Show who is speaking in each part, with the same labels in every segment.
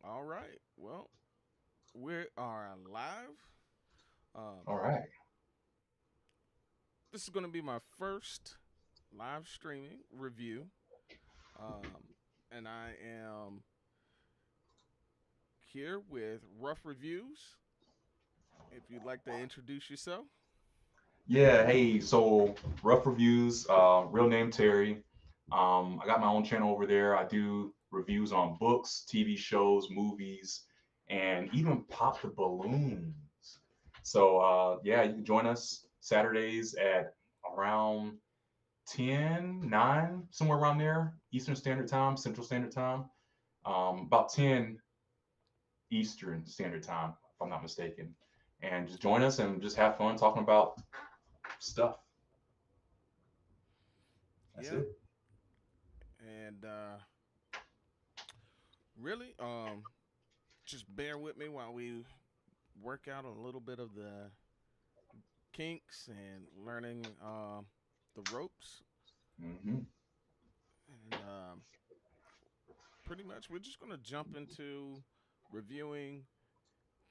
Speaker 1: All right. Well, we are live. Um,
Speaker 2: All right.
Speaker 1: this is going to be my first live streaming review. Um, and I am here with Rough Reviews. If you'd like to introduce yourself.
Speaker 2: Yeah. Hey. So rough reviews. Real name Terry. I got my own channel over there. I do reviews on books, TV shows, movies, and even pop the balloons. So yeah, you can join us Saturdays at around 10, 9, somewhere around there, Eastern Standard Time, Central Standard Time. About 10 Eastern Standard Time, if I'm not mistaken. And just join us and just have fun talking about stuff. That's
Speaker 1: Yeah.
Speaker 2: it.
Speaker 1: And really, just bear with me while we work out a little bit of the kinks and learning the ropes.
Speaker 2: Hmm.
Speaker 1: And pretty much, we're just going to jump into reviewing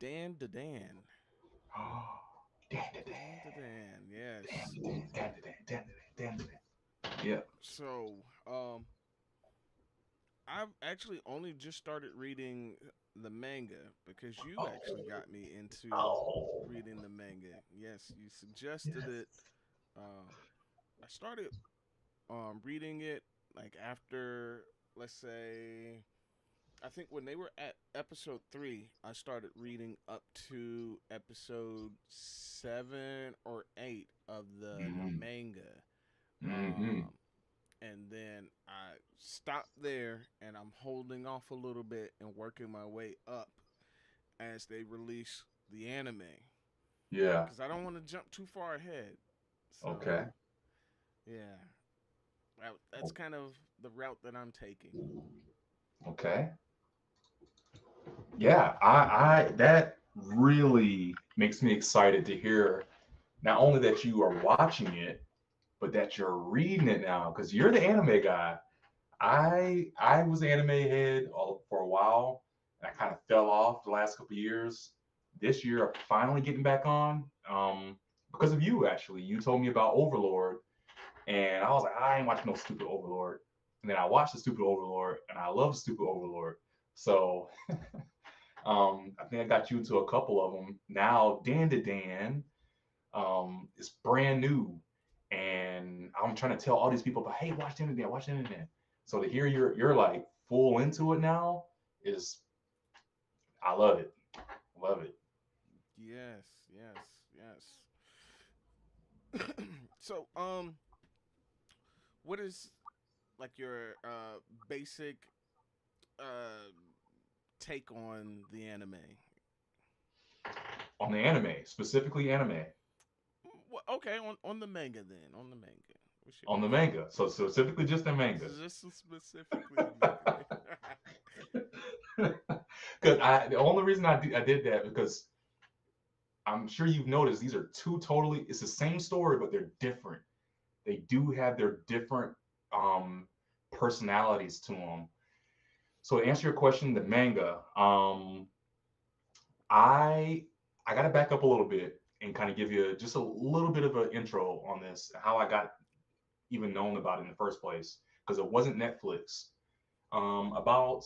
Speaker 1: DanDaDan.
Speaker 2: Dan, dan,
Speaker 1: DanDaDan,
Speaker 2: dan,
Speaker 1: yes.
Speaker 2: dan, dan, dan, dan, dan, dan. Yeah.
Speaker 1: So, I've actually only just started reading the manga because you
Speaker 2: Oh,
Speaker 1: actually got me into
Speaker 2: oh,
Speaker 1: reading the manga. Yes, you suggested it.
Speaker 2: yes.
Speaker 1: Um, I started reading it like after, let's say, I think when they were at episode 3, I started reading up to episode 7 or 8 of the
Speaker 2: Mm-hmm.
Speaker 1: manga.
Speaker 2: Mm-hmm.
Speaker 1: Um, and then I stopped there and I'm holding off a little bit and working my way up as they release the anime
Speaker 2: Yeah.
Speaker 1: because I don't want to jump too far ahead.
Speaker 2: Okay.
Speaker 1: So, yeah, that's
Speaker 2: O-
Speaker 1: kind of the route that I'm taking.
Speaker 2: Okay. Yeah. I that really makes me excited to hear not only that you are watching it, but that you're reading it now because you're the anime guy. I was an anime head for a while, and I kind of fell off the last couple of years. This year, I'm finally getting back on because of you. Actually, you told me about Overlord, and I was like, I ain't watching no stupid Overlord. And then I watched the stupid Overlord, and I love the stupid Overlord. So I think I got you into a couple of them. Now, Dan is brand new, and I'm trying to tell all these people, but hey, watch DanDaDan, watch DanDaDan. So to hear you're like full into it now is I love it, love it.
Speaker 1: Yes, yes, yes. So, what is like your basic uh take on the anime?
Speaker 2: On the anime, specifically anime,
Speaker 1: Well, okay, on the manga then. On the manga.
Speaker 2: on the
Speaker 1: What's your
Speaker 2: manga. So specifically just the manga.
Speaker 1: just specifically the manga?
Speaker 2: Because I the only reason I did that because I'm sure you've noticed these are two totally it's the same story but they're different. They do have their different um personalities to them. So to answer your question, the manga, I I got to back up a little bit and kind of give you just a little bit of an intro on this, how I got even known about it in the first place, because it wasn't Netflix. About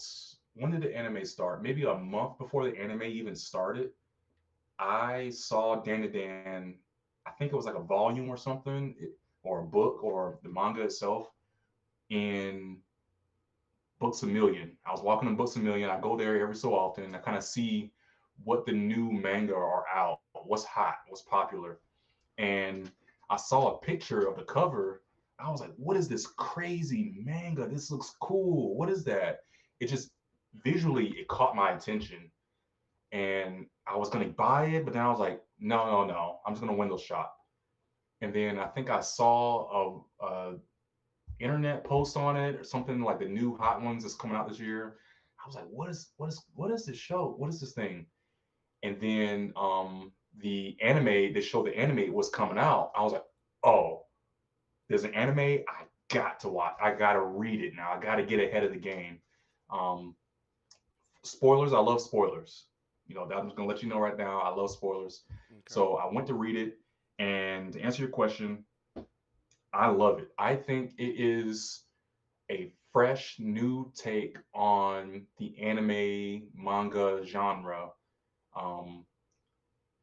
Speaker 2: when did the anime start? Maybe a month before the anime even started, I saw DanDaDan. I think it was like a volume or something, or a book, or the manga itself in Books a Million. I was walking in Books a Million. I go there every so often. I kind of see what the new manga are out, what's hot, what's popular. And I saw a picture of the cover. I was like, what is this crazy manga? This looks cool. What is that? It just visually it caught my attention. And I was gonna buy it, but then I was like, no, no, no. I'm just gonna window shop. And then I think I saw a internet post on it or something like the new hot ones that's coming out this year. I was like, what is this show? What is this thing? And then the anime, they showed the anime was coming out. I was like, oh, there's an anime. I got to watch. I got to read it now. I got to get ahead of the game. Um, spoilers. I love spoilers. I'm just gonna let you know right now. I love spoilers.
Speaker 1: Okay.
Speaker 2: So I went to read it, and to answer your question, I love it. I think it is a fresh new take on the anime manga genre. Um,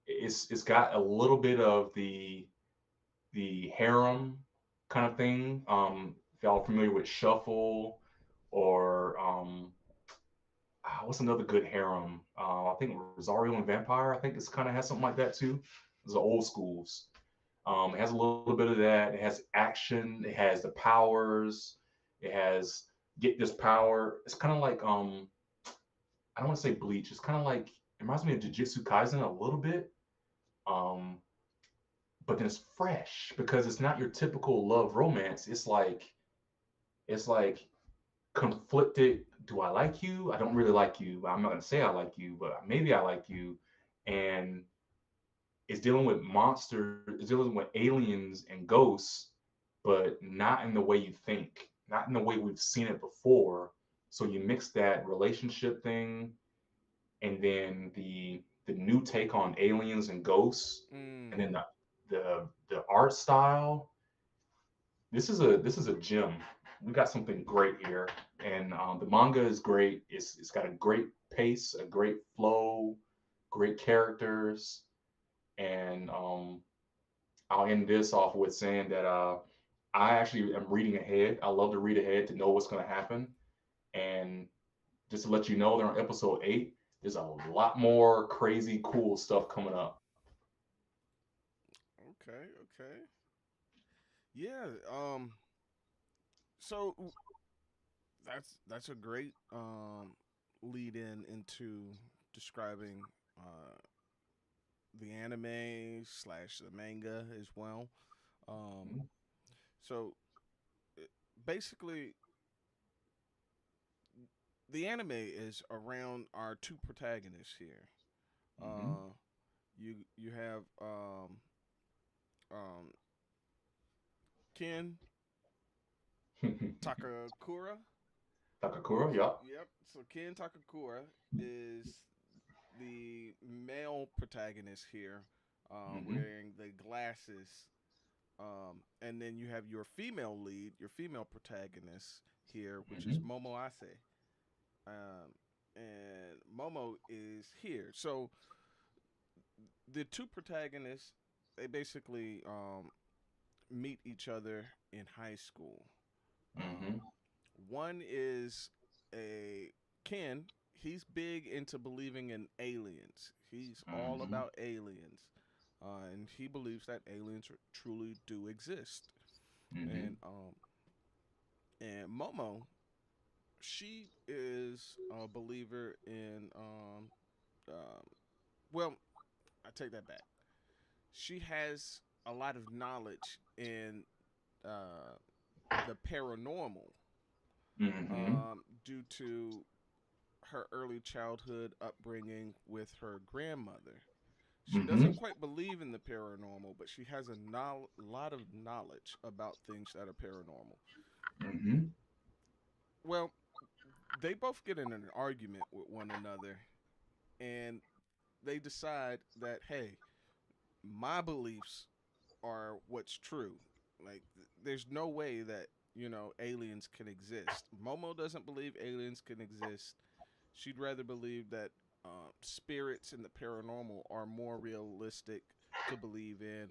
Speaker 2: it's got a little bit of the harem kind of thing. If y'all are familiar with Shuffle or what's another good harem? I think Rosario and Vampire. I think it's kind of has something like that too. Those are old schools. It has a little bit of that. It has action. It has the powers. It has get this power. It's kind of like I don't want to say Bleach. It's kind of like it reminds me of Jujutsu Kaisen a little bit. Um, but then it's fresh because it's not your typical love romance. It's like conflicted. Do I like you? I don't really like you. I'm not gonna say I like you, but maybe I like you. And it's dealing with monsters. It's dealing with aliens and ghosts, but not in the way you think, not in the way we've seen it before. So you mix that relationship thing and then the new take on aliens and ghosts, and
Speaker 1: Mm.
Speaker 2: then the art style. This is a gem. We got something great here, and the manga is great. It's got a great pace, a great flow, great characters, and I'll end this off with saying that I actually am reading ahead. I love to read ahead to know what's going to happen, and just to let you know, they're on episode 8. There's a lot more crazy, cool stuff coming up.
Speaker 1: Okay. Okay. Yeah. So that's a great lead in into describing uh the anime slash the manga as well. Um, so uh, basically, the anime is around our two protagonists here.
Speaker 2: Mm-hmm.
Speaker 1: Uh, you have um, Ken Takakura.
Speaker 2: Takakura, yeah.
Speaker 1: Yep. So Ken Takakura is the male protagonist here,
Speaker 2: Mm-hmm.
Speaker 1: wearing the glasses. And then you have your female lead, your female protagonist here, which is
Speaker 2: Mm-hmm.
Speaker 1: Momo Ase. Um, and Momo is here. So the two protagonists, they basically meet each other in high school. Um,
Speaker 2: Mm-hmm.
Speaker 1: one is a Ken. He's big into believing in aliens. He's all
Speaker 2: Mm-hmm.
Speaker 1: about aliens, and he believes that aliens truly do exist.
Speaker 2: Mm-hmm.
Speaker 1: And and Momo, she is a believer in um, well, I take that back. She has a lot of knowledge in uh, the paranormal,
Speaker 2: Mm-hmm.
Speaker 1: due to her early childhood upbringing with her grandmother. She
Speaker 2: Mm-hmm.
Speaker 1: doesn't quite believe in the paranormal, but she has a lot of knowledge about things that are paranormal.
Speaker 2: Mm-hmm.
Speaker 1: Well, they both get in an argument with one another, and they decide that, hey, my beliefs are what's true. Like, there's no way that, aliens can exist. Momo doesn't believe aliens can exist. She'd rather believe that spirits and the paranormal are more realistic to believe in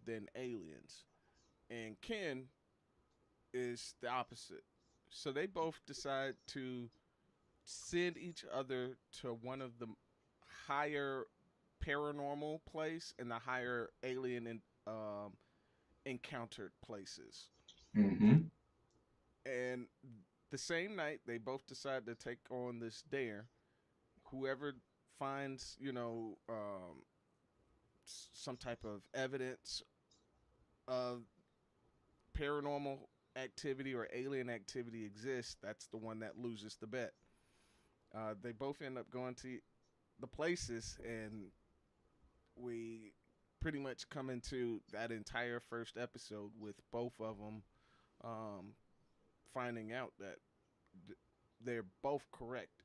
Speaker 1: than aliens. And Ken is the opposite. So they both decide to send each other to one of the higher paranormal place and the higher alien encountered places.
Speaker 2: Mm-hmm.
Speaker 1: And the same night, they both decide to take on this dare. Whoever finds, some type of evidence of paranormal activity or alien activity exists, that's the one that loses the bet. They both end up going to the places, and we pretty much come into that entire first episode with both of them um, finding out that they're both correct.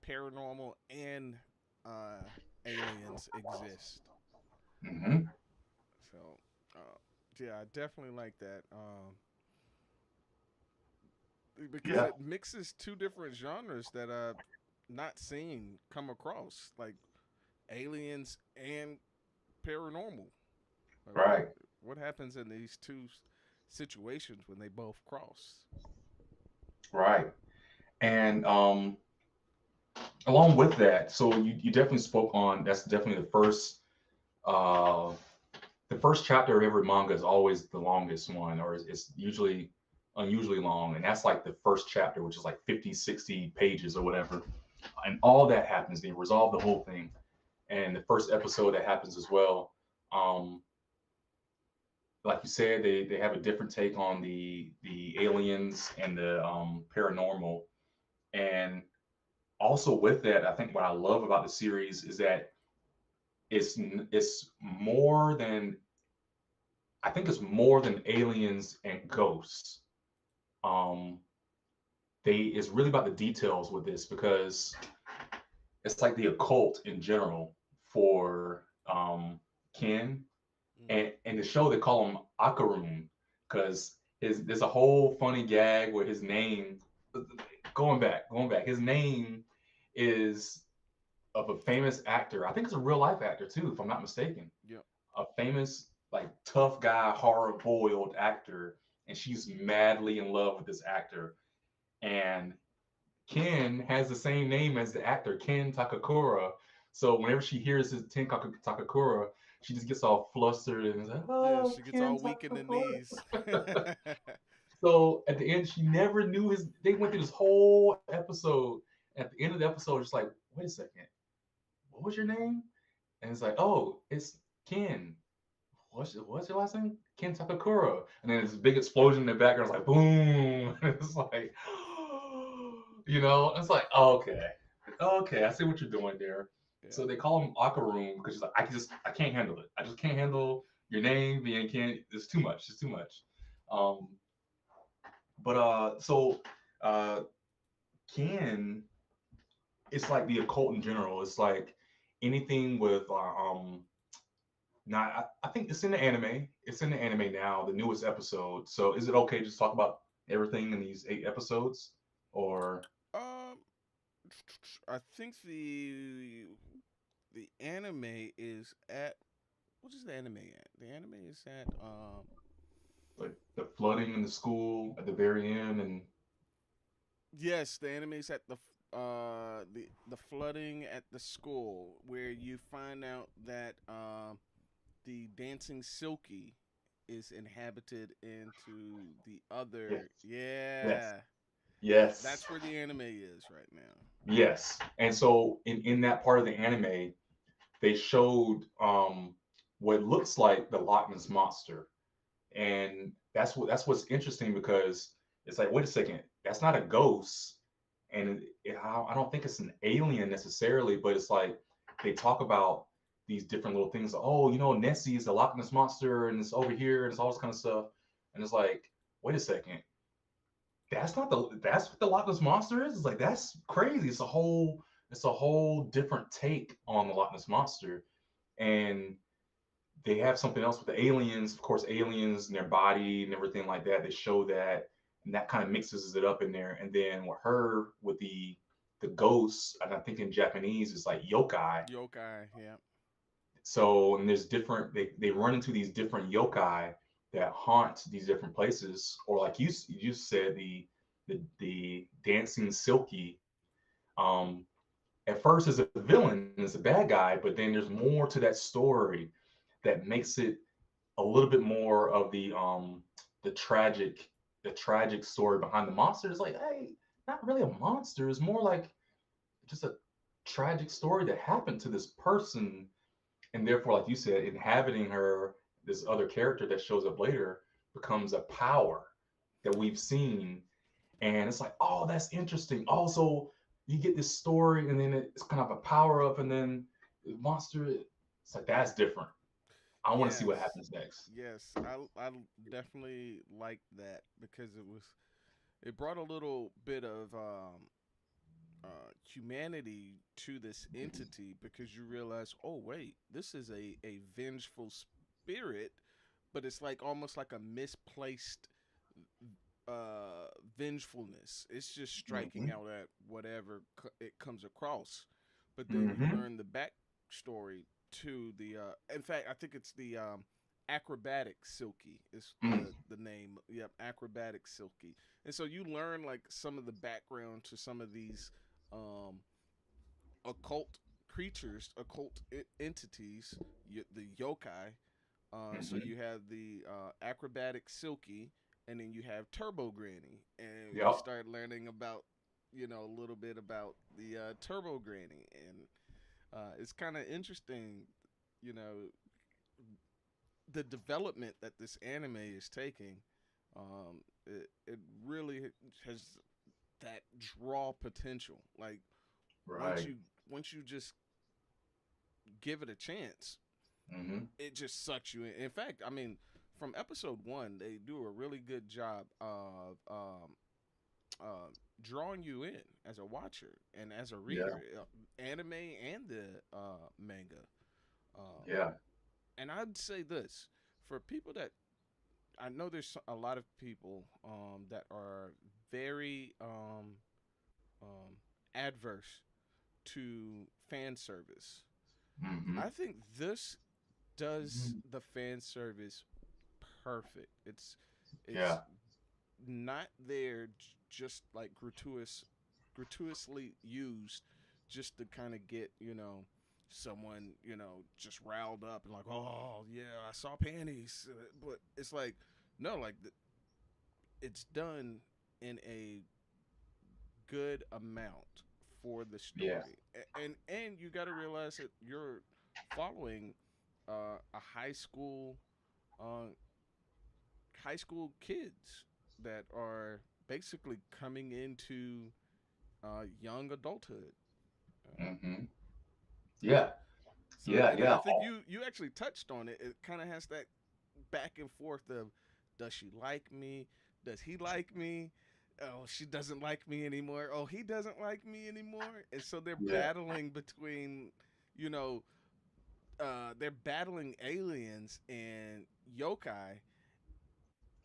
Speaker 1: paranormal and aliens exist.
Speaker 2: Hmm.
Speaker 1: So, uh, yeah, I definitely like that because
Speaker 2: Yeah.
Speaker 1: it mixes two different genres that I've not seen come across, like aliens and paranormal. Like
Speaker 2: Right.
Speaker 1: what happens in these two situations when they both cross?
Speaker 2: Right. And along with that, so you definitely spoke on that's definitely uh the first chapter of every manga is always the longest one, or it's usually unusually long, and that's like the first chapter, which is like 50, 60 pages or whatever. And all that happens, they resolve the whole thing. And the first episode that happens as well. Um, like you said, they have a different take on the aliens and the paranormal. And also with that, I think what I love about the series is that it's more than I think it's more than aliens and ghosts. Um, they it's really about the details with this because it's like the occult in general for Ken.
Speaker 1: Mm-hmm.
Speaker 2: And in the show they call him Akarum because his there's a whole funny gag where his name going back his name is of a famous actor. I think it's a real life actor too, if I'm not mistaken.
Speaker 1: Yep.
Speaker 2: A famous like tough guy, horror boiled actor, and she's madly in love with this actor. And Ken has the same name as the actor, Ken Takakura. So whenever she hears his Takakura, she just gets all flustered and is like,
Speaker 1: Yeah,
Speaker 2: "Oh,
Speaker 1: she gets
Speaker 2: Ken
Speaker 1: all weak in the
Speaker 2: Takakura."
Speaker 1: knees.
Speaker 2: So at the end, she never knew his. They went through this whole episode. At the end of the episode, it's like, wait a second, what was your name? And it's like, oh, it's Ken. What's your last name? Ken Takakura. And then this big explosion in the background. It's like boom. And it's like, it's like okay, okay, I see what you're doing there.
Speaker 1: Yeah.
Speaker 2: So they call him Akaroon because she's like, I can't handle it. I just can't handle your name being Ken. It's too much. It's too much. Um, but uh, Ken, it's like the occult in general. It's like anything with Now, I think it's in the anime. It's in the anime now, the newest episode. So is it okay just talk about everything in these 8 episodes? Or
Speaker 1: Um, I think the anime is at what is the anime at? The anime is at
Speaker 2: like the flooding in the school at the very end and
Speaker 1: yes, the anime is at the flooding at the school where you find out that the dancing Silky is inhabited into the
Speaker 2: yes,
Speaker 1: other.
Speaker 2: yes,
Speaker 1: Yeah,
Speaker 2: yes,
Speaker 1: that's where the anime is right now.
Speaker 2: yes. And so in that part of the anime, they showed what looks like the Loch Ness monster. And that's what's interesting because it's like, wait a second, that's not a ghost, and I don't think it's an alien necessarily, but it's like they talk about these different little things. Oh, Nessie is the Loch Ness monster, and it's over here, and it's all this kind of stuff. And it's like, wait a second, that's what the Loch Ness monster is. It's like that's crazy. It's a whole different take on the Loch Ness monster, and they have something else with the aliens, of course, aliens and their body and everything like that. They show that, and that kind of mixes it up in there. And then with her, with the ghosts, and I think in Japanese it's like yokai.
Speaker 1: Yokai, yeah.
Speaker 2: So and there's different. They run into these different yokai that haunt these different places, or like you said, the dancing silky. Um, at first is a villain, is a bad guy, but then there's more to that story that makes it a little bit more of the tragic story behind the monster. It's like, hey, not really a monster. It's more like just a tragic story that happened to this person, and therefore, like you said, inhabiting her, this other character that shows up later becomes a power that we've seen, and it's like, oh, that's interesting. Also, you get this story, and then it's kind of a power up, and then the monster. It's like that's different. I want to see what
Speaker 1: Yes,
Speaker 2: happens next.
Speaker 1: yes. I definitely liked that because it brought a little bit of humanity to this entity because you realize, oh wait, this is a vengeful spirit, but it's like almost like a misplaced vengefulness. It's just striking
Speaker 2: Hmm.
Speaker 1: out at whatever it comes across. But then you
Speaker 2: Hmm.
Speaker 1: learn the backstory to the. In fact, I think it's the acrobatic Silky is
Speaker 2: Mm.
Speaker 1: the name. Yep, acrobatic Silky. And so you learn like some of the background to some of these um, occult creatures, occult entities, the yokai. So
Speaker 2: Hmm.
Speaker 1: you have the acrobatic Silky, and then you have Turbo Granny, and you
Speaker 2: Yep.
Speaker 1: start learning about, a little bit about the Turbo Granny, and it's kind of interesting, you know, the development that this anime is taking. It really has that draw potential. Like once
Speaker 2: Right.
Speaker 1: you once you just give it a chance,
Speaker 2: Hmm.
Speaker 1: it just sucks you in. In fact, I mean, from episode one, they do a really good job of uh, drawing you in as a watcher and as a
Speaker 2: Yeah.
Speaker 1: reader, anime and the manga. Um,
Speaker 2: Yeah.
Speaker 1: and I'd say this for people that I know there's a lot of people that are very um, adverse to fan service.
Speaker 2: Hmm.
Speaker 1: I think this does the fan service perfect. It's
Speaker 2: Yeah.
Speaker 1: not there just like gratuitously used just to kind of get someone just riled up and like, oh yeah, I saw panties, but it's like no, like it's done in a good amount for the
Speaker 2: Yeah.
Speaker 1: story. And you got to realize that you're following a uh, high school kids that are basically coming into young adulthood. Uh,
Speaker 2: Hmm.
Speaker 1: so,
Speaker 2: Yeah.
Speaker 1: so,
Speaker 2: Yeah.
Speaker 1: and I
Speaker 2: Yeah.
Speaker 1: think you actually touched on it. It kind of has that back and forth of, does she like me? Does he like me? Oh, she doesn't like me anymore. Oh, he doesn't like me anymore. And so they're
Speaker 2: Yeah.
Speaker 1: battling between, you know, they're battling aliens and yokai,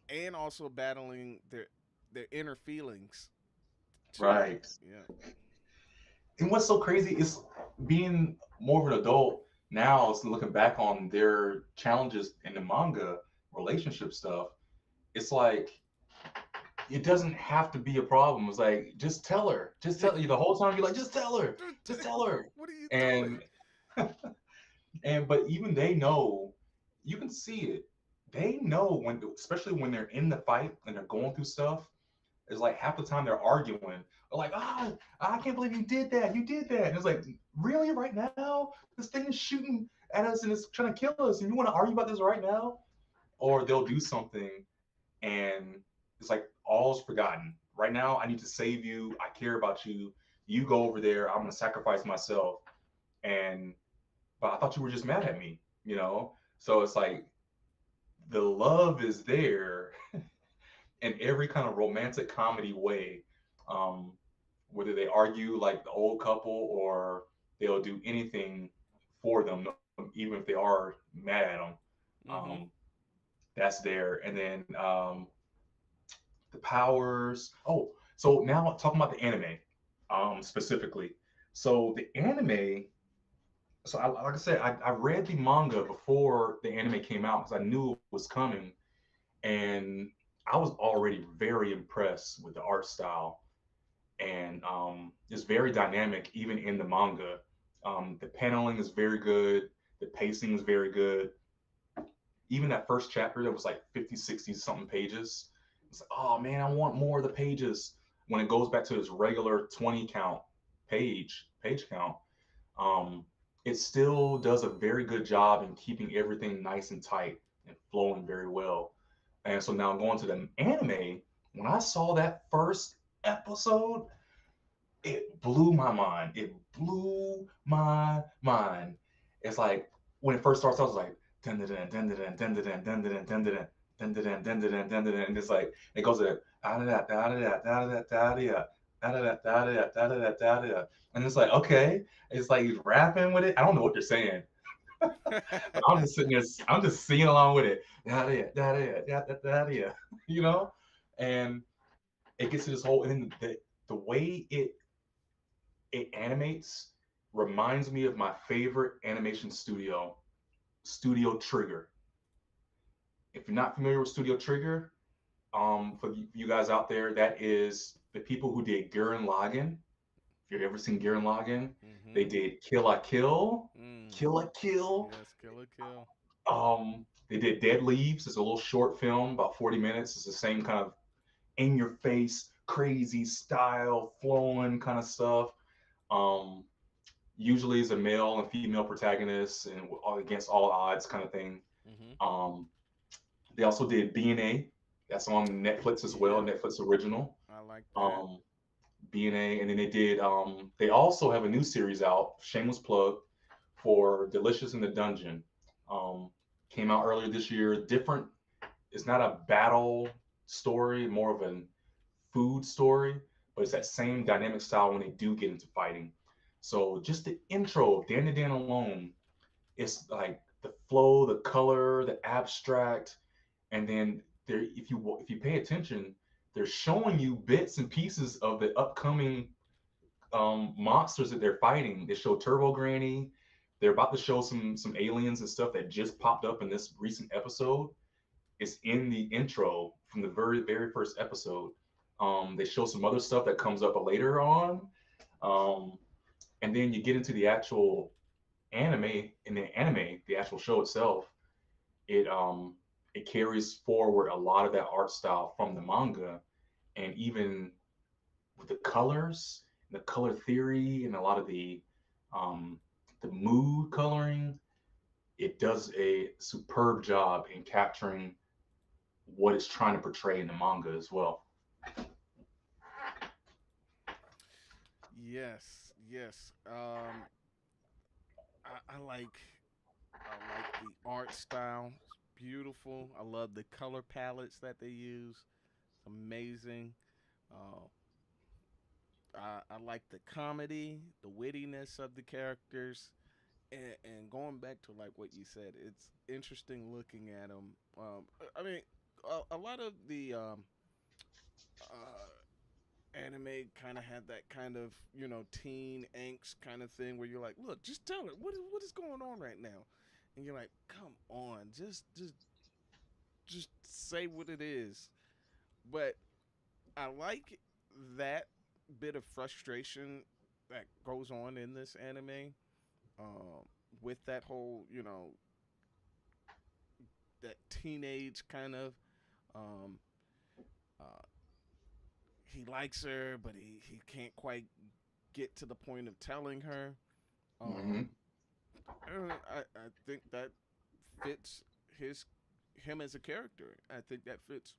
Speaker 1: and also battling their inner feelings too.
Speaker 2: Right.
Speaker 1: Yeah.
Speaker 2: And what's so crazy is being more of an adult now, is looking back on their challenges in the manga relationship stuff. It's like it doesn't have to be a problem. It's like just tell her, just tell you the whole time. You're like, just tell her,
Speaker 1: What are you doing?
Speaker 2: and and but even they know, you can see it. They know when, especially when they're in the fight and they're going through stuff. It's like half the time they're arguing. They're like, I can't believe you did that. You did that. And it's like, really, right now? This thing is shooting at us and it's trying to kill us, and you want to argue about this right now? Or they'll do something and it's like all's forgotten. Right now, I need to save you. I care about you. You go over there. I'm gonna sacrifice myself. And but I thought you were just mad at me, you know? So it's like the love is there in every kind of romantic comedy way. Um, Whether they argue like the old couple or they'll do anything for them, even if they are mad at them. Um,
Speaker 1: Mm-hmm.
Speaker 2: that's there. And then the powers. Oh, so now talking about the anime specifically. So the anime. So like I said, I read the manga before the anime came out because I knew it was coming, and I was already very impressed with the art style, and it's very dynamic even in the manga. The paneling is very good. The pacing is very good. Even that first chapter that was like 50, 60 something pages, it's like, oh man, I want more of the pages. When it goes back to its regular 20 count page count, um, it still does a very good job in keeping everything nice and tight and flowing very well. And so now going to the anime, when I saw that first episode, it blew my mind. It blew my mind. It's like when it first starts, I was like, dun dun dun dun dun dun dun dun dun dun dun dun dun dun dun dun dun dun dun, and it's like it goes to da da da da da da da da da da da da da da da da da da, and it's like okay, it's like he's rapping with it. I don't know what they're saying, but I'm just sitting there, I'm just singing along with it, da da da da da da da da, you know, and it gets to this whole, and then the way it animates reminds me of my favorite animation studio, Studio Trigger. If you're not familiar with Studio Trigger, for you guys out there, that is the people who did Gurren Lagann. If you've ever seen Gurren Lagann, they
Speaker 1: Mm-hmm.
Speaker 2: did Kill la Kill,
Speaker 1: Mm.
Speaker 2: Kill la Kill.
Speaker 1: Yes, Kill a Kill.
Speaker 2: They did Dead Leaves. It's a little short film, about 40 minutes. It's the same kind of in your face, crazy style, flowing kind of stuff. Um, Usually is a male and female protagonist and against all odds kind of thing.
Speaker 1: Mm-hmm.
Speaker 2: Um, they also did BNA. That's on Netflix as well,
Speaker 1: Yeah,
Speaker 2: Netflix original.
Speaker 1: I like that.
Speaker 2: Um, BNA, and then they did. They also have a new series out. Shameless plug for Delicious in the Dungeon. Um, Came out earlier this year. Different. It's not a battle story, more of a food story, but it's
Speaker 1: Mm-hmm.
Speaker 2: that same dynamic style when they do get into fighting. So just the intro of DanDaDan alone, it's like the flow, the color, the abstract, and then there, if you pay attention, they're showing you bits and pieces of the upcoming monsters that they're fighting. They show Turbo Granny. They're about to show some aliens and stuff that just popped up in this recent episode. It's in the intro from the very first episode. They show some other stuff that comes up later on, um, and then you get into the actual anime. In the anime, the actual show itself, it it carries forward a lot of that art style from the manga, and even with the colors, the color theory, and a lot of um, the mood coloring, it does a superb job in capturing what it's trying to portray in the manga as well.
Speaker 1: Yes, yes. I like the art style. It's beautiful. I love the color palettes that they use. It's amazing. Uh, I like the comedy, the wittiness of the characters, and going back to like what you said, it's interesting looking at them. I mean, a lot of the anime kind of had that kind of teen angst kind of thing where you're like, look, just tell her what is going on right now, and you're like, come on, just say what it is. But I like that bit of frustration that goes on in this anime, um, with that whole that teenage kind of um, uh, he likes her, but he can't quite get to the point of telling her.
Speaker 2: Mm-hmm.
Speaker 1: Um, I think that fits his him as a character. I think that fits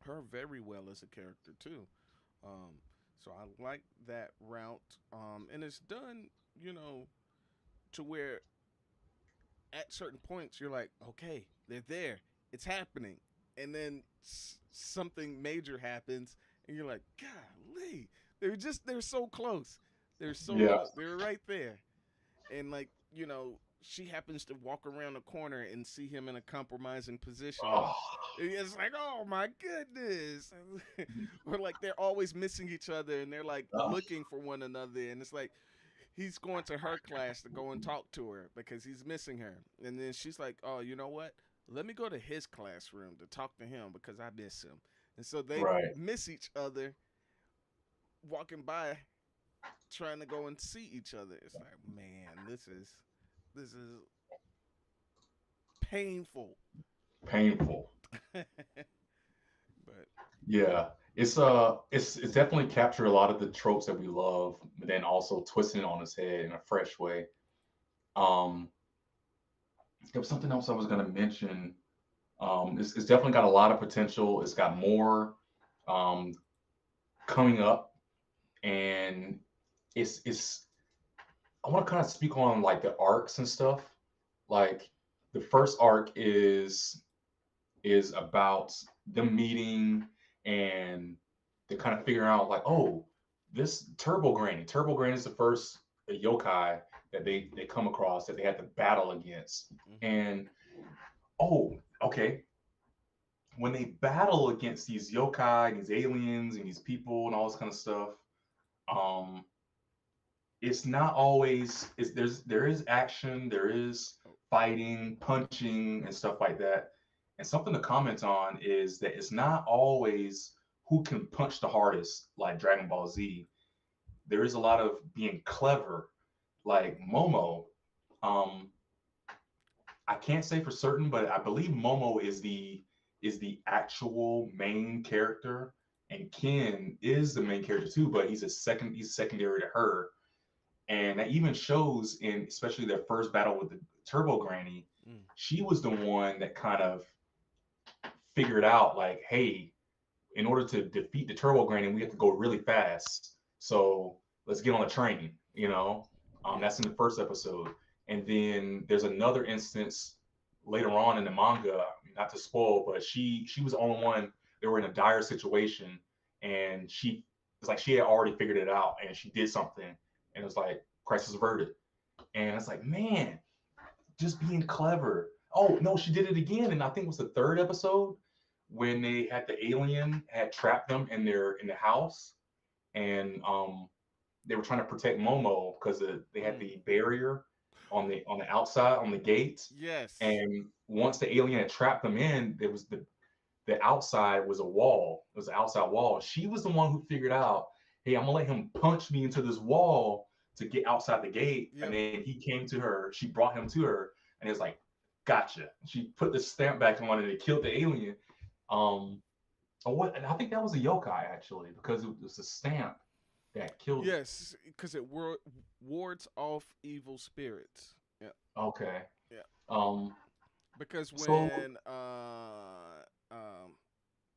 Speaker 1: her very well as a character too. Um, so I like that route, and it's done, you know, to where at certain points you're like, okay, they're there, it's happening, and then something major happens, and you're like, golly, they're so close, they're so
Speaker 2: Yeah.
Speaker 1: close, they're right there, and like she happens to walk around the corner and see him in a compromising position.
Speaker 2: Oh,
Speaker 1: It's like, oh my goodness. Or like they're always missing each other and they're like
Speaker 2: oh,
Speaker 1: looking for one another. And it's like he's going to her class to go and talk to her because he's missing her. And then she's like, oh, you know what? Let me go to his classroom to talk to him because I miss him. And so they
Speaker 2: right.
Speaker 1: miss each other walking by trying to go and see each other. It's like, man, this is painful.
Speaker 2: Painful.
Speaker 1: But
Speaker 2: Yeah. It's definitely captured a lot of the tropes that we love, but then also twisting it on its head in a fresh way. Um, there was something else I was gonna mention. It's definitely got a lot of potential. It's got more um, coming up, and it's. I want to kind of speak on like the arcs and stuff. Like the first arc is about them meeting and they're kind of figuring out like, oh, this Turbo Granny. Turbo Granny is the first yokai that they come across that they had to battle against.
Speaker 1: Mm-hmm.
Speaker 2: And oh, okay, when they battle against these yokai, these aliens, and these people, and all this kind of stuff, um, it's not always. There is action, there is
Speaker 1: Oh,
Speaker 2: fighting, punching, and stuff like that. And something to comment on is that it's not always who can punch the hardest, like Dragon Ball Z. There is a lot of being clever, like Momo. Um, I can't say for certain, but I believe Momo is the actual main character, and Ken is the main character too. But he's secondary to her, and that even shows in especially their first battle with the Turbo Granny.
Speaker 1: mm.
Speaker 2: She was the one that kind of figured out like, hey, in order to defeat the Turbo Granny, we have to go really fast. So let's get on a train.
Speaker 1: Yeah.
Speaker 2: That's in the first episode, and then there's another instance later on in the manga. Not to spoil, but she was the only one. They were in a dire situation, and it's like she had already figured it out, and she did something, and it was like crisis averted. And it's like, man, just being clever. Oh no, she did it again, and I think it was the third episode when they had the alien had trapped them in the house, and they were trying to protect Momo because they had
Speaker 1: Mm.
Speaker 2: the barrier on the outside on the gate,
Speaker 1: Yes.
Speaker 2: and once the alien had trapped them in, there was the outside was a wall. It was an outside wall. She was the one who figured out, hey, I'm gonna let him punch me into this wall to get outside the gate. And
Speaker 1: Yep.
Speaker 2: then he came to her, she brought him to her, and it was like, gotcha. She put the stamp back on it and killed the alien. Um, and I think that was a yokai actually, because it was a stamp that killed it.
Speaker 1: Yes, because it wards off evil spirits. Yeah.
Speaker 2: Okay.
Speaker 1: Yeah.
Speaker 2: Um,
Speaker 1: Because
Speaker 2: so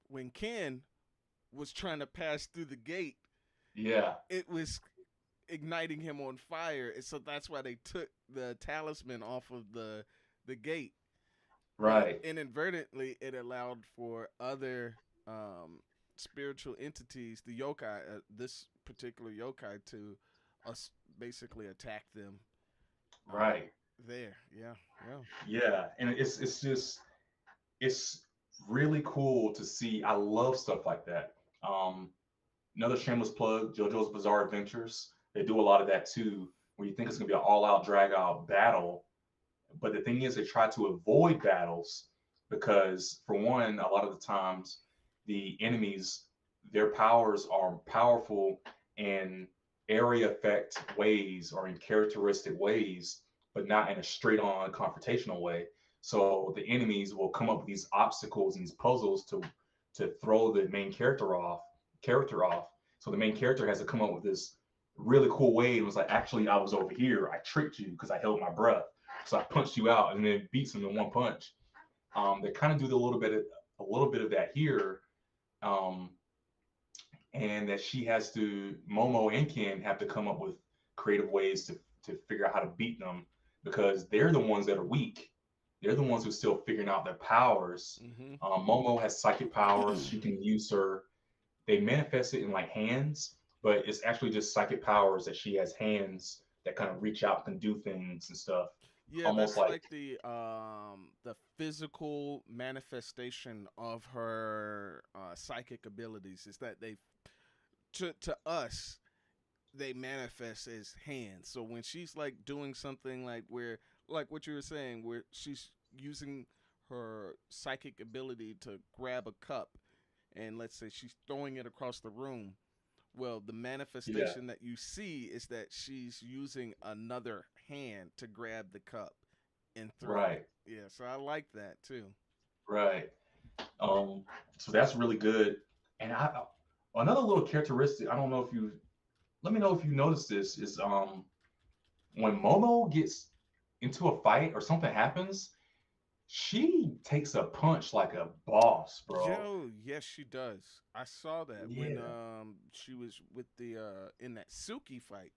Speaker 1: when Ken was trying to pass through the gate,
Speaker 2: yeah,
Speaker 1: it was igniting him on fire, and so that's why they took the talisman off of the gate. But
Speaker 2: right.
Speaker 1: inadvertently, it allowed for other spiritual entities, the yokai, this particular yokai, to us basically attack them. Um,
Speaker 2: Right.
Speaker 1: there, yeah, yeah.
Speaker 2: Yeah. And it's just it's really cool to see. I love stuff like that. Um, Another shameless plug, JoJo's Bizarre Adventures. They do a lot of that too, where you think it's gonna be an all-out, drag-out battle, but the thing is, they try to avoid battles because, for one, a lot of the times the enemies, their powers are powerful in area effect ways or in characteristic ways, but not in a straight-on confrontational way. So the enemies will come up with these obstacles and these puzzles to throw the main character off. So the main character has to come up with this really cool way. It was like, actually, I was over here. I tricked you because I held my breath. So I punched you out and then beats him in one punch. They kind of do a little bit of that here, um, and that she has to Momo and Ken have to come up with creative ways to figure out how to beat them because they're the ones that are weak. They're the ones who are still figuring out their powers.
Speaker 1: Mm-hmm.
Speaker 2: Momo has psychic powers. She can use her. They manifest it in like hands, but it's actually just psychic powers that she has hands that kind of reach out and do things and stuff.
Speaker 1: Yeah,
Speaker 2: Almost
Speaker 1: that's
Speaker 2: like
Speaker 1: like the physical manifestation of her psychic abilities. Is that they to us they manifest as hands. So when she's like doing something like where like what you were saying, where she's using her psychic ability to grab a cup, and let's say she's throwing it across the room. Well, the
Speaker 2: yeah,
Speaker 1: manifestation that you see is that she's using another hand to grab the cup and throw it.
Speaker 2: right,
Speaker 1: Yeah, so I like that too.
Speaker 2: right. Um, so that's really good. And another little characteristic, I don't know if you let me know if you notice this is when Momo gets into a fight or something happens, she takes a punch like a boss, bro.
Speaker 1: Yo, yes, she does. I saw that when
Speaker 2: Yeah.
Speaker 1: she was with the in that Suki fight,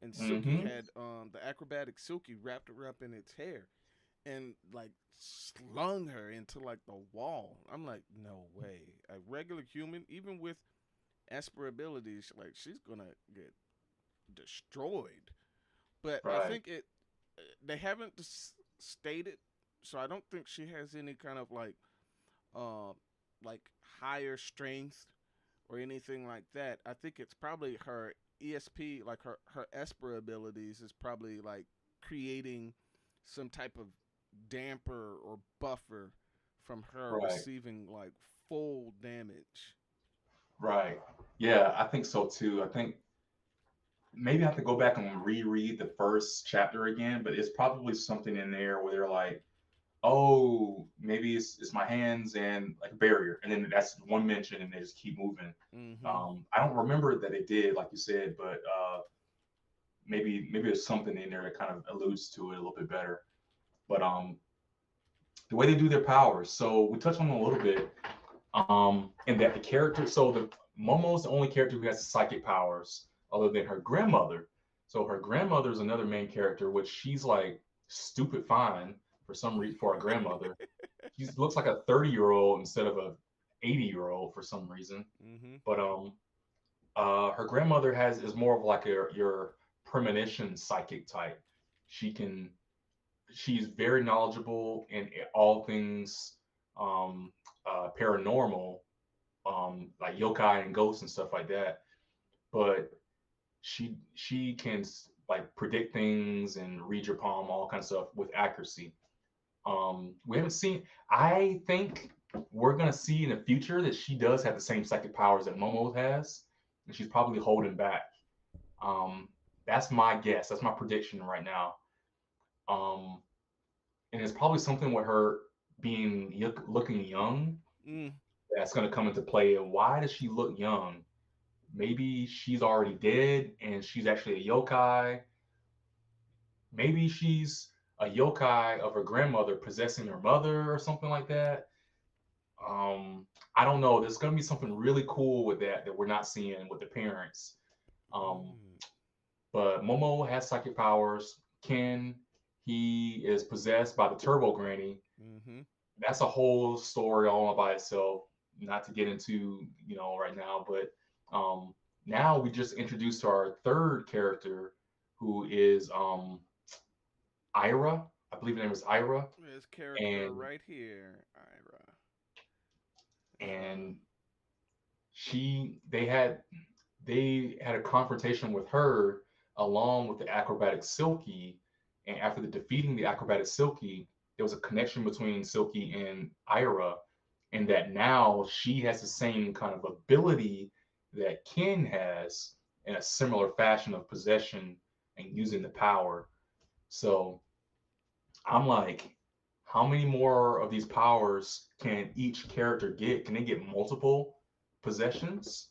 Speaker 1: and Suki
Speaker 2: Mm-hmm.
Speaker 1: had the acrobatic Suki wrapped her up in its hair and like slung her into like the wall. I'm like, no way. A regular human, even with Esper abilities, like she's gonna get destroyed. But I
Speaker 2: Right.
Speaker 1: think it they haven't stated, so I don't think she has any kind of uh like higher strength or anything like that. I think it's probably her ESP, like her Esper abilities, is probably like creating some type of damper or buffer from her
Speaker 2: Right.
Speaker 1: receiving like full damage.
Speaker 2: Right. Yeah, I think so too. I think maybe I have to go back and reread the first chapter again, but it's probably something in there where they're like, oh, maybe it's my hands and like a barrier, and then that's one mention, and they just keep moving.
Speaker 1: Mm-hmm.
Speaker 2: I don't remember that it did, like you said, but maybe there's something in there that kind of alludes to it a little bit better. But the way they do their powers, so we touched on it a little bit, and that the character, so the Momo's the only character who has psychic powers other than her grandmother. So her grandmother is another main character, which she's like stupid fine for some reason for a grandmother. She looks like a 30-year-old instead of a 80-year-old for some reason.
Speaker 1: Mm-hmm.
Speaker 2: But her grandmother has is more of like your premonition psychic type. She can she's very knowledgeable in all things um, paranormal, like yokai and ghosts and stuff like that. But she can like predict things and read your palm, all kinds of stuff with accuracy. We haven't seen. I think we're gonna see in the future that she does have the same psychic powers that Momo has, and she's probably holding back. Um, that's my guess. That's my prediction right now. Um, and it's probably something with her being looking young
Speaker 1: Mm.
Speaker 2: that's going to come into play. And why does she look young? Maybe she's already dead and she's actually a yokai. Maybe she's a yokai of her grandmother possessing her mother or something like that. I don't know. There's going to be something really cool with that we're not seeing with the parents. Um,
Speaker 1: Mm.
Speaker 2: but Momo has psychic powers. Ken, he is possessed by the Turbo Granny.
Speaker 1: Mm-hmm.
Speaker 2: That's a whole story all by itself. Not to get into right now, but um, now we just introduced our third character, who is Ira. I believe her name is Ira,
Speaker 1: This character
Speaker 2: and
Speaker 1: right here, Ira.
Speaker 2: and she they had a confrontation with her along with the acrobatic Silky, and after the defeating the acrobatic Silky, there was a connection between Silky and Ira, and that now she has the same kind of ability that Ken has in a similar fashion of possession and using the power. So I'm like, how many more of these powers can each character get? Can they get multiple possessions?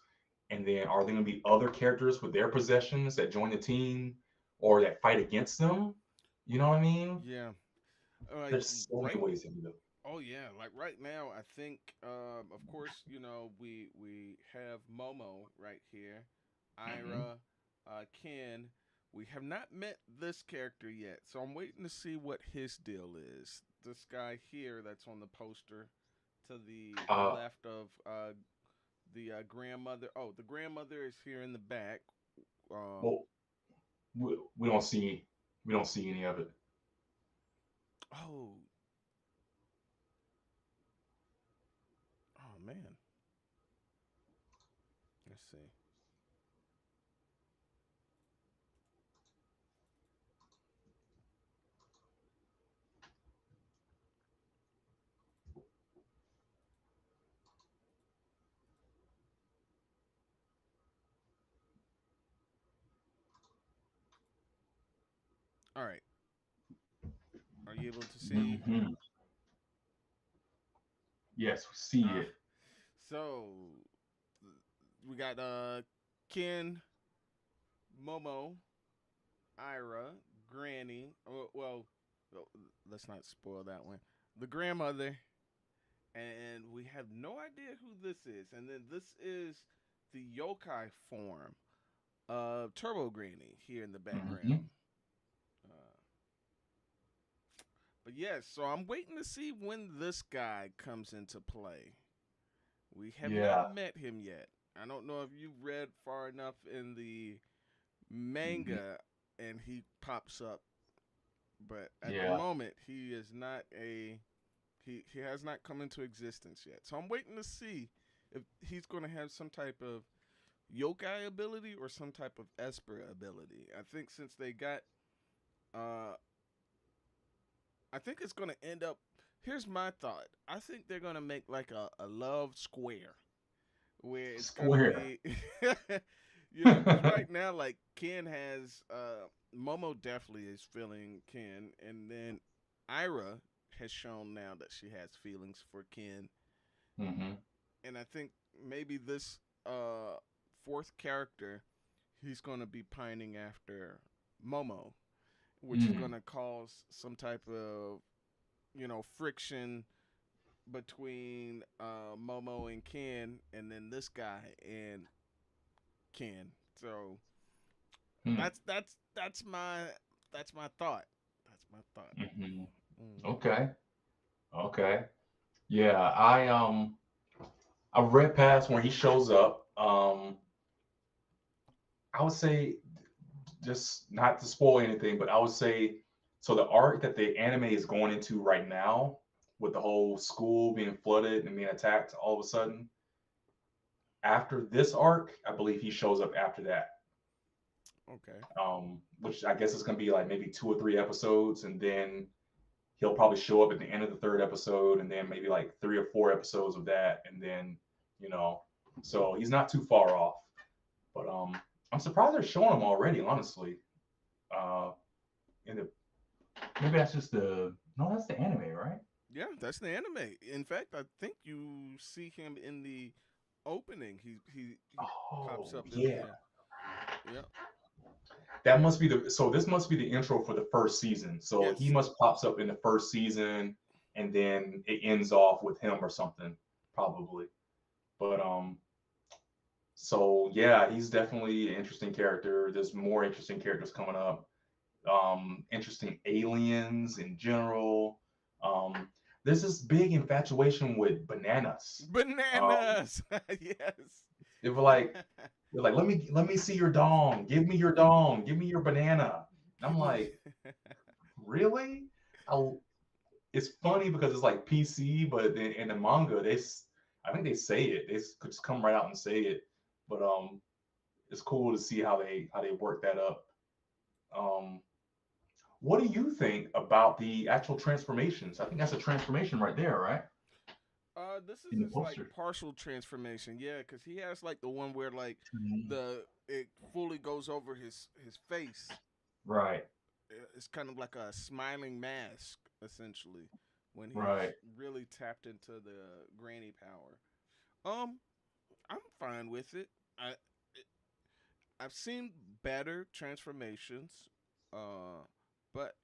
Speaker 2: And then are there going to be other characters with their possessions that join the team or that fight against them? You know what I mean?
Speaker 1: Yeah. Like
Speaker 2: There's so
Speaker 1: right.
Speaker 2: many ways to do it.
Speaker 1: Oh yeah. Like right now, I think. Of course, we have Momo right here,
Speaker 2: Mm-hmm.
Speaker 1: Ira, Ken. We have not met this character yet, so I'm waiting to see what his deal is. This guy here that's on the poster to the
Speaker 2: Uh,
Speaker 1: left of the grandmother. Oh, the grandmother is here in the back. Um,
Speaker 2: well, we don't see any of it.
Speaker 1: oh, oh man. Let's see. All right. Are you able to see?
Speaker 2: Mm-hmm. Yes, we see
Speaker 1: Uh,
Speaker 2: it.
Speaker 1: so we got Ken, Momo, Ira, Granny. Well, let's not spoil that one. The grandmother, and we have no idea who this is. And then this is the yokai form of Turbo Granny here in the
Speaker 2: Mm-hmm.
Speaker 1: background. Uh, but yes, so I'm waiting to see when this guy comes into play. We have not
Speaker 2: Yeah,
Speaker 1: met him yet. I don't know if you've read far enough in the
Speaker 2: Hmm.
Speaker 1: manga and he pops up, but at the
Speaker 2: Yeah.
Speaker 1: moment he is not a he has not come into existence yet. So I'm waiting to see if he's going to have some type of yokai ability or some type of esper ability. I think since they got uh I think it's going to end up. Here's my thought. I think they're going to make like a love square where it's going to
Speaker 2: Square.
Speaker 1: be, because right now, like Ken has, Momo definitely is feeling Ken, and then Ira has shown now that she has feelings for Ken,
Speaker 2: Hmm.
Speaker 1: and I think maybe this fourth character, he's going to be pining after Momo, which is going
Speaker 2: Mm.
Speaker 1: to cause some type of friction between Momo and Ken, and then this guy and Ken. So
Speaker 2: Mm.
Speaker 1: that's my thought. That's my thought.
Speaker 2: Hmm.
Speaker 1: Mm.
Speaker 2: Okay. Okay. Yeah. I read past when he shows up. I would say, just not to spoil anything, but I would say, so the arc that the anime is going into right now, with the whole school being flooded and being attacked all of a sudden, after this arc, I believe he shows up after that.
Speaker 1: Okay.
Speaker 2: Which I guess is going to be like maybe 2 or 3 episodes, and then he'll probably show up at the end of the third episode, and then maybe like 3 or 4 episodes of that, and then you know, so he's not too far off. But I'm surprised they're showing him already, honestly. Uh, in the Maybe that's just the no, that's the anime, right?
Speaker 1: Yeah, that's the anime. In fact, I think you see him in the opening. He pops
Speaker 2: Oh
Speaker 1: up in
Speaker 2: yeah,
Speaker 1: there. Yep.
Speaker 2: that must be the. So this must be the intro for the first season. So he
Speaker 1: Yes.
Speaker 2: must pops up in the first season, and then it ends off with him or something, probably. But so yeah, he's definitely an interesting character. There's more interesting characters coming up. Interesting aliens in general. Um, there's this big infatuation with bananas. Um,
Speaker 1: Bananas. Yes.
Speaker 2: they were like, they're like, let me see your dong. Give me your dong. Give me your banana. And I'm
Speaker 1: Give me.
Speaker 2: like, really? I, it's funny because it's like PC, but in the manga, I think they say it. They could just come right out and say it. But it's cool to see how they work that up. Um, what do you think about the actual transformations? I think that's a transformation right there, right?
Speaker 1: This is
Speaker 2: In the
Speaker 1: his like
Speaker 2: poster.
Speaker 1: partial transformation, yeah, because he has like the one where like
Speaker 2: Mhm.
Speaker 1: the it fully goes over his face.
Speaker 2: Right,
Speaker 1: It's kind of like a smiling mask, essentially, when he's
Speaker 2: right.
Speaker 1: really tapped into the granny power. Um, I'm fine with it. It, I've seen better transformations, uh, but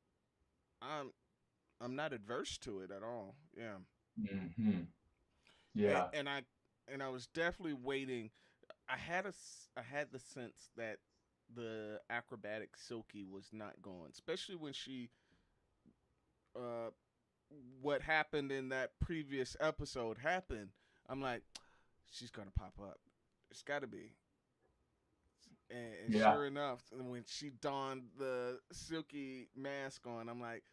Speaker 1: I'm I'm not adverse to it at all. Yeah,
Speaker 2: Hmm.
Speaker 1: and,
Speaker 2: Yeah.
Speaker 1: and I was definitely waiting. I had the sense that the acrobatic Silky was not going, especially when she uh what happened in that previous episode happened. I'm like, she's gonna pop up. It's got to be. And
Speaker 2: Yeah.
Speaker 1: sure enough, when she donned the Silky mask on, I'm like,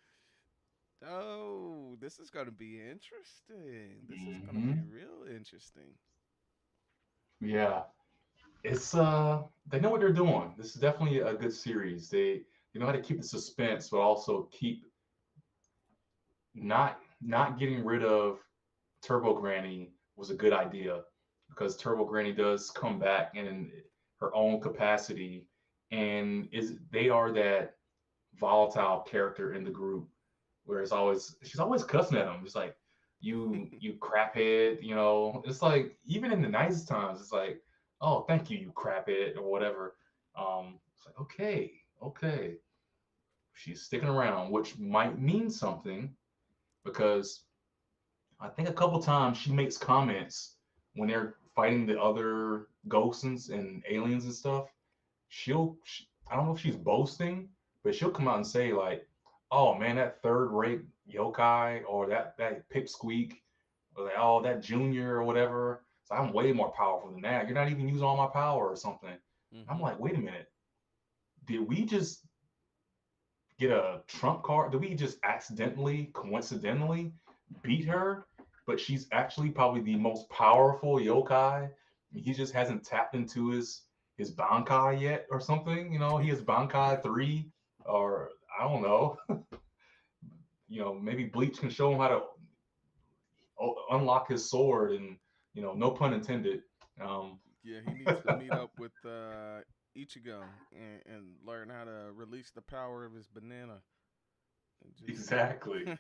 Speaker 1: oh, this is gonna be interesting. This is gonna be
Speaker 2: Hmm.
Speaker 1: real interesting.
Speaker 2: Yeah. It's they know what they're doing. This is definitely a good series. They know how to keep the suspense, but also keep not getting rid of Turbo Granny was a good idea, because Turbo Granny does come back in her own capacity, and is they are that volatile character in the group where she's always cussing at him. It's like, you craphead, It's like, even in the nicest times, it's like, oh, thank you, you craphead, or whatever. It's like, okay, okay, she's sticking around, which might mean something, because I think a couple times she makes comments when they're fighting the other ghosts and aliens and stuff. I don't know if she's boasting, but she'll come out and say like, "Oh man, that third-rate yokai, or that pipsqueak, or like, oh, that junior or whatever." So I'm way more powerful than that. You're not even using all my power or something. I'm
Speaker 1: Mm-hmm.
Speaker 2: like, wait a minute. Did we just get a trump card? Did we just accidentally, coincidentally beat her? But she's actually probably the most powerful yokai. He just hasn't tapped into his Bankai yet or something. He has Bankai 3 or I don't know. Maybe Bleach can show him how to unlock his sword and no pun intended. Um,
Speaker 1: Yeah, he needs to meet up with Ichigo and learn how to release the power of his banana. And just
Speaker 2: exactly.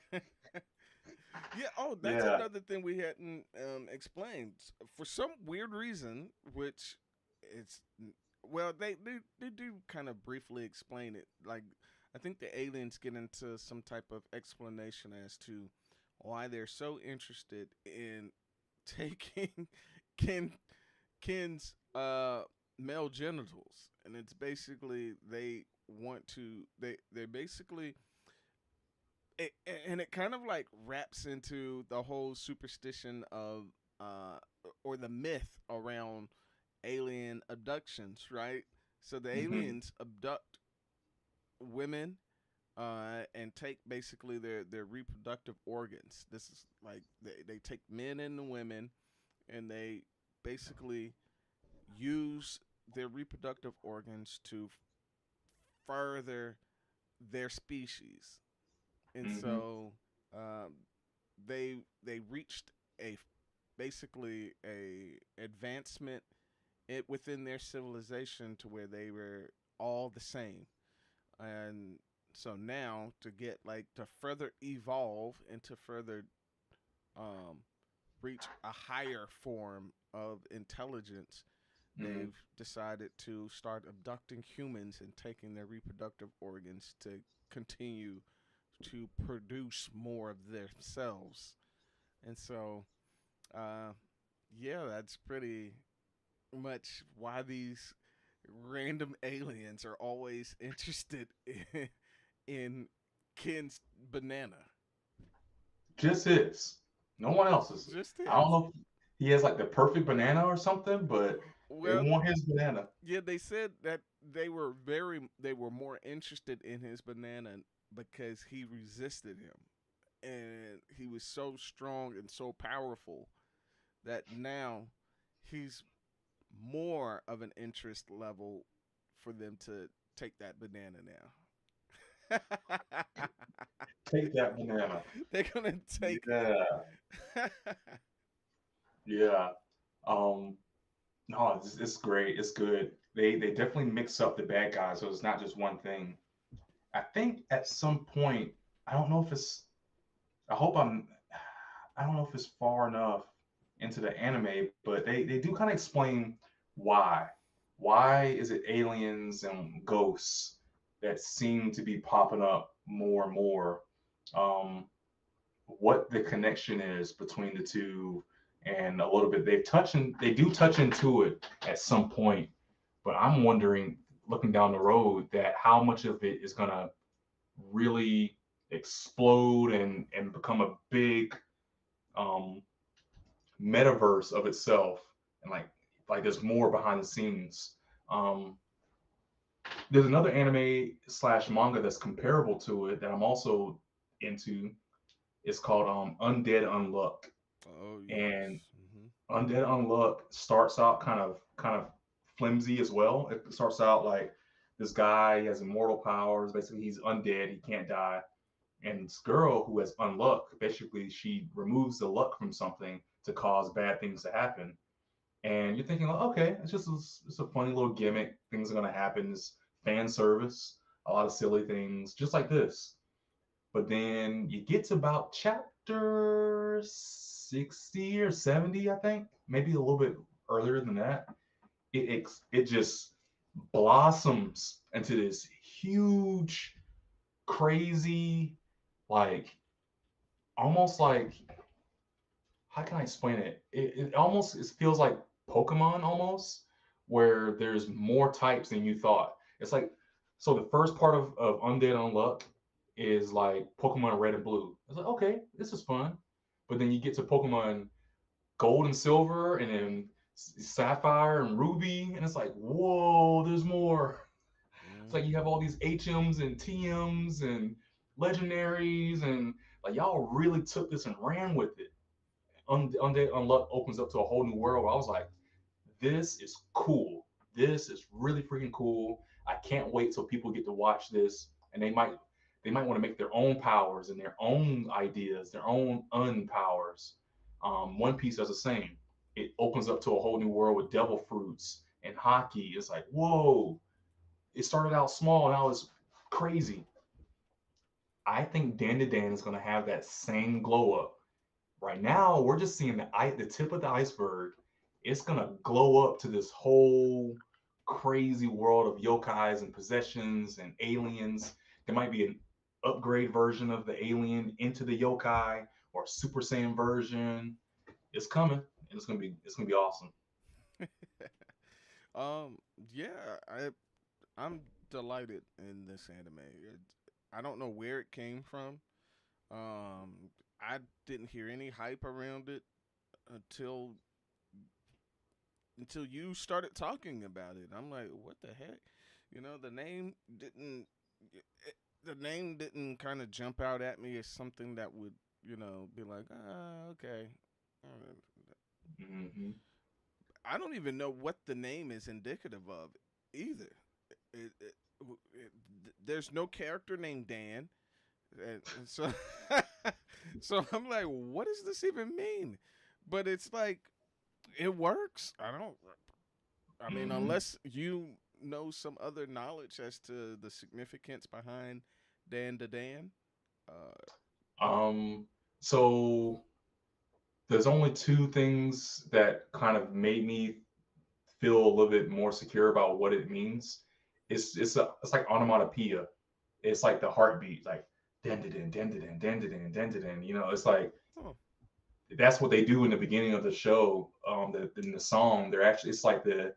Speaker 1: yeah. Oh, that's
Speaker 2: Yeah.
Speaker 1: another thing we hadn't explained. For some weird reason, which it's well, they do kind of briefly explain it. Like I think the aliens get into some type of explanation as to why they're so interested in taking Ken Ken's male genitals, and it's basically they want to they basically it, and it kind of like wraps into the whole superstition of uh or the myth around alien abductions, right? So the
Speaker 2: Hmm.
Speaker 1: aliens abduct women and take basically their reproductive organs. This is like they take men and the women and they basically use their reproductive organs to further their species. And
Speaker 2: Hmm.
Speaker 1: so um, they reached a basically a advancement within their civilization to where they were all the same. And so now to get like to further evolve and to further um, reach a higher form of intelligence,
Speaker 2: Hmm.
Speaker 1: they've decided to start abducting humans and taking their reproductive organs to continue to produce more of themselves. And so, uh, yeah, that's pretty much why these random aliens are always interested in Ken's banana.
Speaker 2: Just his. No one else's.
Speaker 1: Just
Speaker 2: I don't
Speaker 1: his.
Speaker 2: know if he has like the perfect banana or something, but they
Speaker 1: Well,
Speaker 2: want his banana.
Speaker 1: yeah, they said that they were more interested in his banana because he resisted him and he was so strong and so powerful that now he's more of an interest level for them to take that banana now.
Speaker 2: Take that banana.
Speaker 1: They're gonna take
Speaker 2: Yeah.
Speaker 1: it.
Speaker 2: Yeah. Um, no, it's great. It's good. They definitely mix up the bad guys, so it's not just one thing. I think at some point, I don't know if it's I hope I don't know if it's far enough into the anime, but they do kind of explain why. Why is it aliens and ghosts that seem to be popping up more and more? Um, what the connection is between the two, and a little bit they do touch into it at some point, but I'm wondering, looking down the road, that how much of it is gonna really explode and become a big um, metaverse of itself, and like there's more behind the scenes. Um, there's another anime slash manga that's comparable to it that I'm also into. It's called Undead Unluck,
Speaker 1: Oh
Speaker 2: and
Speaker 1: yes. Hmm.
Speaker 2: Undead Unluck starts out kind of flimsy as well. It starts out like this guy, he has immortal powers. Basically, he's undead. He can't die. And this girl who has unluck, basically, she removes the luck from something to cause bad things to happen. And you're thinking, like, okay, it's a funny little gimmick. Things are gonna happen. It's fan service, a lot of silly things, just like this. But then you get to about chapter 60 or 70, I think, maybe a little bit earlier than that. It just blossoms into this huge, crazy, like almost like, how can I explain it? It almost it feels like Pokemon almost, where there's more types than you thought. It's like, so the first part of Undead Unluck is like Pokemon Red and Blue. It's like, okay, this is fun. But then you get to Pokemon gold and silver, and then sapphire and ruby, and it's like, whoa, there's more. It's like you have all these HMs and TMs and legendaries, and like y'all really took this and ran with it. Undead Unluck opens up to a whole new world. Where I was like, this is cool. This is really freaking cool. I can't wait till people get to watch this, and they might want to make their own powers and their own ideas, their own unpowers. One Piece does the same. It opens up to a whole new world with devil fruits and hockey. It's like, whoa! It started out small, now it's crazy. I think DanDaDan is going to have that same glow up. Right now, we're just seeing the tip of the iceberg. It's gonna glow up to this whole crazy world of yokais and possessions and aliens. There might be an upgrade version of the alien into the yokai or a Super Saiyan version. It's coming, and it's gonna be awesome.
Speaker 1: um, yeah, I'm delighted in this anime. I don't know where it came from. I didn't hear any hype around it until you started talking about it. I'm like, what the heck? You know, the name didn't kind of jump out at me as something that would, be like, okay. Uh,
Speaker 2: Mm-hmm.
Speaker 1: I don't even know what the name is indicative of either. It, it, there's no character named Dan, and so so I'm like, what does this even mean? But it's like it works. I don't. I mean,
Speaker 2: Mm-hmm.
Speaker 1: unless you know some other knowledge as to the significance behind DanDaDan. Uh,
Speaker 2: Um, so there's only two things that kind of made me feel a little bit more secure about what it means. It's like onomatopoeia. It's like the heartbeat, like dendidin, dendidin, dendidin, dendidin. It's like
Speaker 1: oh,
Speaker 2: that's what they do in the beginning of the show. In the song, they're actually it's like the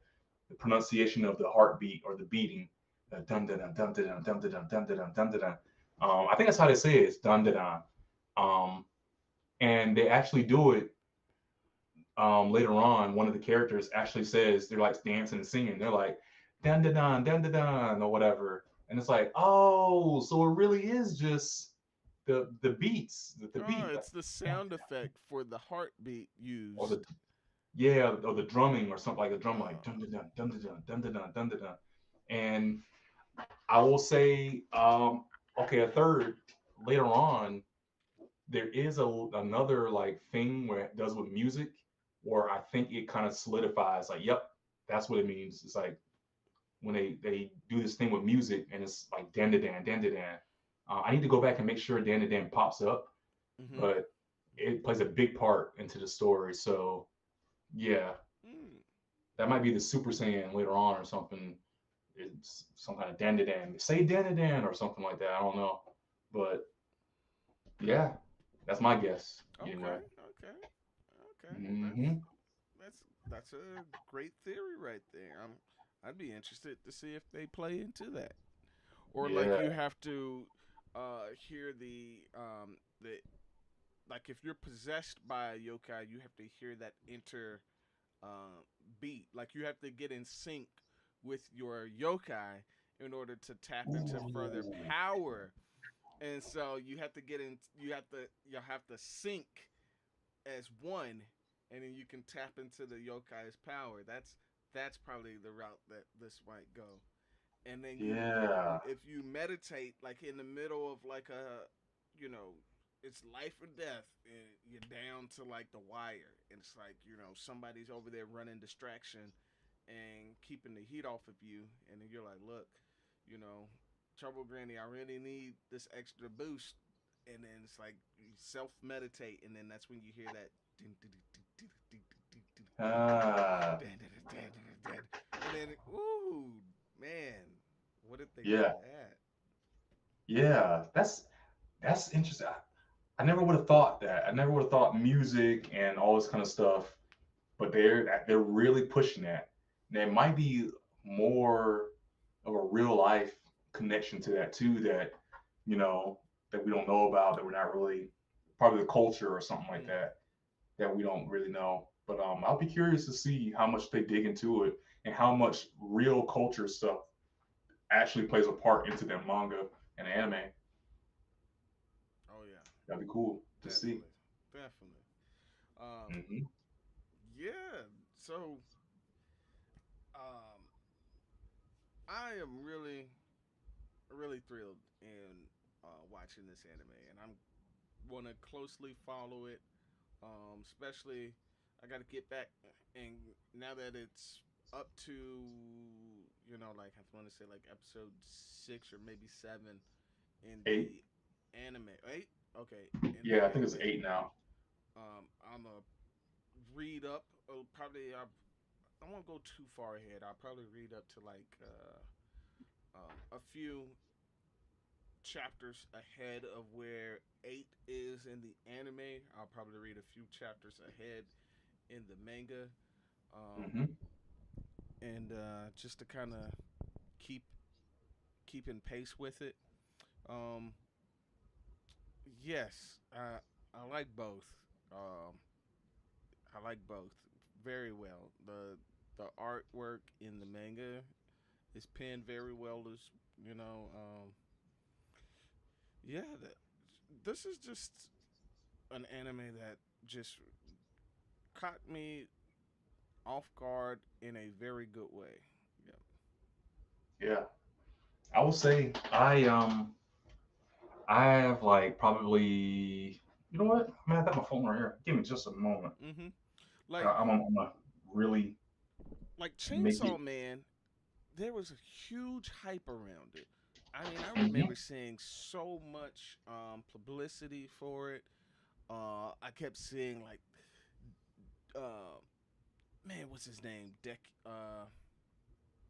Speaker 2: pronunciation of the heartbeat or the beating. Dun dun dun dun dun dun dun dun dun dun dun. I think that's how they say it. It's dun dun dun. Um, and they actually do it later on. One of the characters actually says they're like dancing and singing. They're like dun dun dun or whatever, and it's like, oh, so it really is just the beats, the
Speaker 1: oh,
Speaker 2: beat, like,
Speaker 1: it's the
Speaker 2: dun,
Speaker 1: sound effect for the heartbeat
Speaker 2: or the
Speaker 1: used.
Speaker 2: yeah, or the drumming or something like the drum like
Speaker 1: Uh,
Speaker 2: dun dun dun dun dun dun dun dun dun dun dun. And I will say, okay, a third later on, there is another like thing where it does with music, where I think it kind of solidifies. Like, yep, that's what it means. It's like when they do this thing with music, and it's like dan da dan dan da dan. I need to go back and make sure dan da dan pops up,
Speaker 1: mm-hmm.
Speaker 2: but it plays a big part into the story. So yeah,
Speaker 1: Mm.
Speaker 2: that might be the Super Saiyan later on or something. It's some kind of dan da dan. Say dan da dan or something like that. I don't know, but yeah, that's my guess
Speaker 1: Okay,
Speaker 2: anyway.
Speaker 1: okay, okay.
Speaker 2: Hmm.
Speaker 1: That's that's a great theory right there. I'd be interested to see if they play into that, or like
Speaker 2: Yeah.
Speaker 1: you have to hear the like if you're possessed by a yokai, you have to hear that inter beat. Like you have to get in sync with your yokai in order to tap into further
Speaker 2: Ooh.
Speaker 1: power. And so you have to get in. You'll have to sync as one, and then you can tap into the yokai's power. That's probably the route that this might go. And then
Speaker 2: Yeah.
Speaker 1: if you meditate like in the middle of like a, you know, it's life or death, and you're down to like the wire, and it's like somebody's over there running distraction and keeping the heat off of you, and then you're like, look, you know, Trouble Granny, I really need this extra boost, and then it's like you self meditate, and then that's when you hear that.
Speaker 2: Ah.
Speaker 1: And then, ooh, man, what if they do
Speaker 2: Yeah.
Speaker 1: that?
Speaker 2: Yeah. That's interesting. I never would have thought that. I never would have thought music and all this kind of stuff, but they're really pushing that. There might be more of a real life connection to that too you know that we don't know about, that we're not really part of the culture or something like
Speaker 1: Mm.
Speaker 2: that we don't really know. But I'll be curious to see how much they dig into it and how much real culture stuff actually plays a part into their manga and anime.
Speaker 1: Oh yeah,
Speaker 2: That'd be cool to see.
Speaker 1: definitely, definitely. Um,
Speaker 2: Hmm.
Speaker 1: yeah. So, um, I am really, really thrilled in watching this anime, and I'm want to closely follow it. Especially, I got to get back, and now that it's up to, like I want to say like episode 6 or maybe 7 in
Speaker 2: 8.
Speaker 1: the anime. 8, okay, in the
Speaker 2: Yeah, I think it's
Speaker 1: anime.
Speaker 2: 8 now.
Speaker 1: I'm a read up. Probably I won't go too far ahead. I'll probably read up to like a few chapters ahead of where 8 is in the anime. I'll probably read a few chapters ahead in the manga, um,
Speaker 2: Hmm.
Speaker 1: and just to kind of keep keep in pace with it. Um, yes, I like both. Um, I like both very well. The artwork in the manga is penned very well. As you know, yeah. This is just an anime that just caught me off guard in a very good way. Yeah.
Speaker 2: Yeah, I will say I have like probably, you know what? I mean, I got my phone right here. Give me just a moment.
Speaker 1: Mm-hmm. Like
Speaker 2: I'm gonna really
Speaker 1: like
Speaker 2: make it.
Speaker 1: Chainsaw Man, there was a huge hype around it. I mean, I
Speaker 2: Hmm.
Speaker 1: remember seeing so much publicity for it. I kept seeing like, uh, man, what's his name?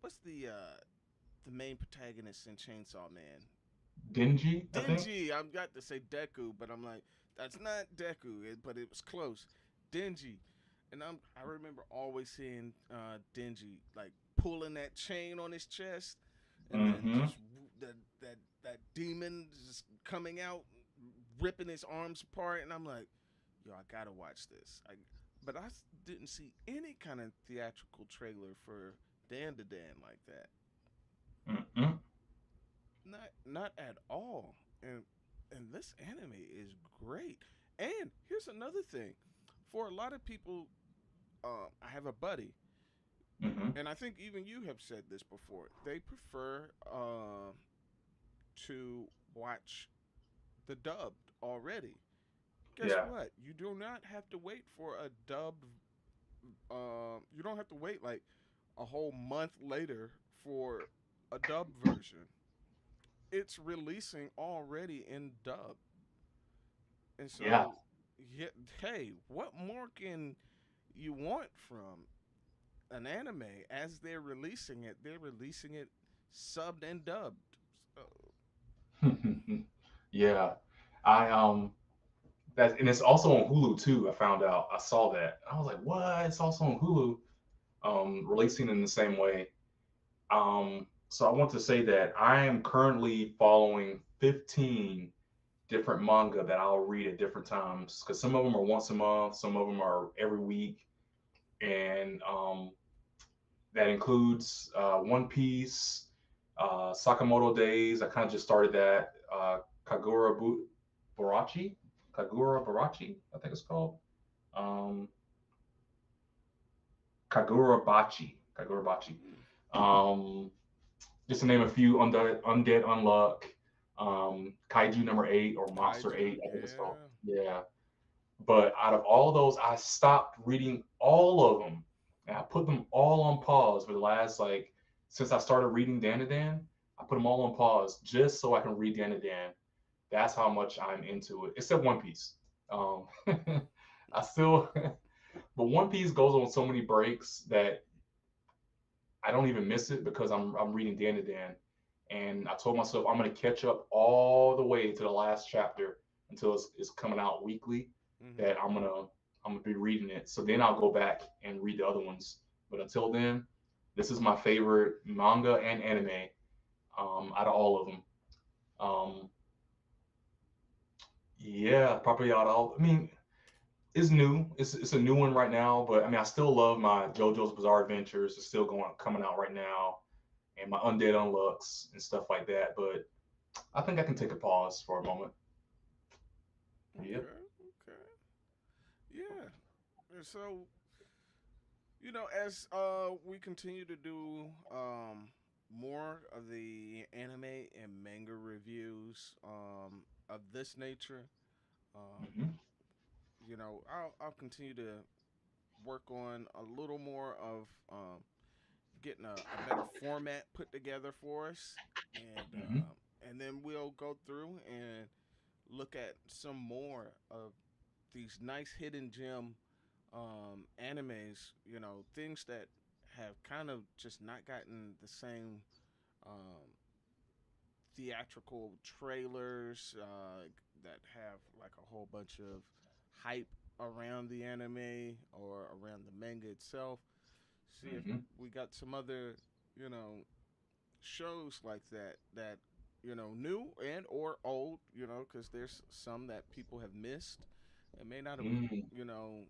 Speaker 1: What's the main protagonist in Chainsaw Man?
Speaker 2: Dingy, I think.
Speaker 1: Denji. I've got to say Deku, but I'm like, that's not Deku, but it was close. Denji, and I remember always seeing Denji like pulling that chain on his chest, and then
Speaker 2: Hmm.
Speaker 1: just that demon just coming out, ripping his arms apart, and I'm like, yo, I gotta watch this. But didn't see any kind of theatrical trailer for DanDaDan like that.
Speaker 2: Hmm.
Speaker 1: Not at all. And this anime is great. And here's another thing. For a lot of people, I have a buddy,
Speaker 2: Hmm.
Speaker 1: and I think even you have said this before. They prefer to watch the dubbed already. Guess
Speaker 2: Yeah.
Speaker 1: what? You do not have to wait for a dubbed. You don't have to wait like a whole month later for a dubbed version. It's releasing already in dub. And
Speaker 2: Yeah.
Speaker 1: so, yeah, hey, what more can you want from an anime as they're releasing it? They're releasing it subbed and dubbed. So,
Speaker 2: Yeah. I That, and it's also on Hulu too. I found out. I saw that. I was like, what? It's also on Hulu. Releasing in the same way. So I want to say that I am currently following 15 different manga that I'll read at different times because some of them are once a month, some of them are every week, and that includes One Piece, Sakamoto Days. I kind of just started that. Kagura Barachi, Kagura Barachi, I think it's called. Um, Kagura Bachi.
Speaker 1: mm,
Speaker 2: Um, just to name a few, Undead Unluck, Kaiju number 8 or Monster
Speaker 1: Kaiju,
Speaker 2: 8, I think it's called.
Speaker 1: yeah.
Speaker 2: Yeah. But out of all of those, I stopped reading all of them. And I put them all on pause for the last, like, since I started reading DanDaDan, I put them all on pause just so I can read DanDaDan. That's how much I'm into it, except One Piece. Um, I still, but One Piece goes on so many breaks that I don't even miss it because I'm reading DanDaDan, and I told myself I'm gonna catch up all the way to the last chapter until it's coming out weekly.
Speaker 1: Mm-hmm.
Speaker 2: That I'm gonna be reading it. So then I'll go back and read the other ones. But until then, this is my favorite manga and anime out of all of them. Um, yeah, probably out of all. I mean, is new. It's a new one right now, but I mean, I still love my JoJo's Bizarre Adventures. It's still going coming out right now, and my Undead Unlucks and stuff like that. But I think I can take a pause for a moment. Yep.
Speaker 1: Okay, okay, yeah. And so as we continue to do more of the anime and manga reviews of this nature, um,
Speaker 2: Hmm.
Speaker 1: I'll continue to work on a little more of getting a better format put together for us,
Speaker 2: Hmm.
Speaker 1: and then we'll go through and look at some more of these nice hidden gem animes. Things that have kind of just not gotten the same um, theatrical trailers that have like a whole bunch of hype around the anime or around the manga itself. See if
Speaker 2: Hmm.
Speaker 1: we got some other, you know, shows like that new and or old, because there's some that people have missed and may not have,
Speaker 2: Mm.
Speaker 1: you know,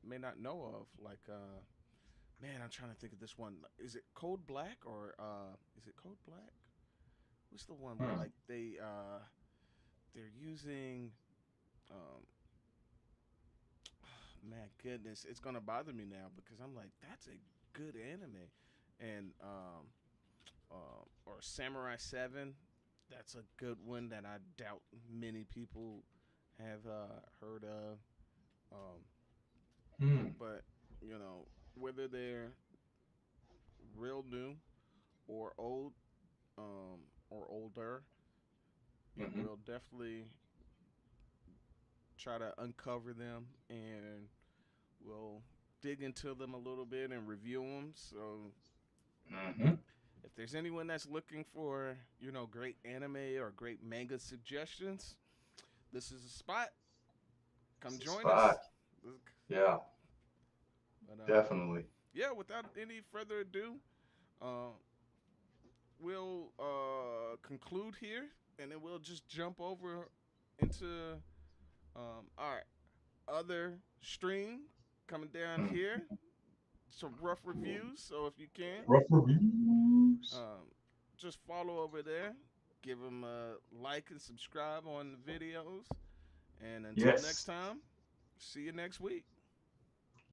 Speaker 1: may not know of. Like, man, I'm trying to think of this one. Is it Code Black or is it Code Black? What's the one where
Speaker 2: Mm.
Speaker 1: like they're using um man goodness, it's gonna bother me now because I'm like that's a good anime, and or Samurai 7. That's a good one that I doubt many people have heard of. Um,
Speaker 2: Mm.
Speaker 1: but whether they're real new or old or older,
Speaker 2: Hmm.
Speaker 1: we'll definitely try to uncover them and we'll dig into them a little bit and review them. So
Speaker 2: Hmm.
Speaker 1: if there's anyone that's looking for great anime or great manga suggestions, this is a spot. Come
Speaker 2: It's a
Speaker 1: join
Speaker 2: spot.
Speaker 1: us.
Speaker 2: Yeah,
Speaker 1: But
Speaker 2: definitely.
Speaker 1: yeah, without any further ado, uh, we'll conclude here, and then we'll just jump over into our other stream coming down
Speaker 2: Mm.
Speaker 1: here. Some rough reviews. So if you can,
Speaker 2: Rough reviews.
Speaker 1: um, just follow over there. Give them a like and subscribe on the videos. And until next
Speaker 2: Yes.
Speaker 1: time, see you next week.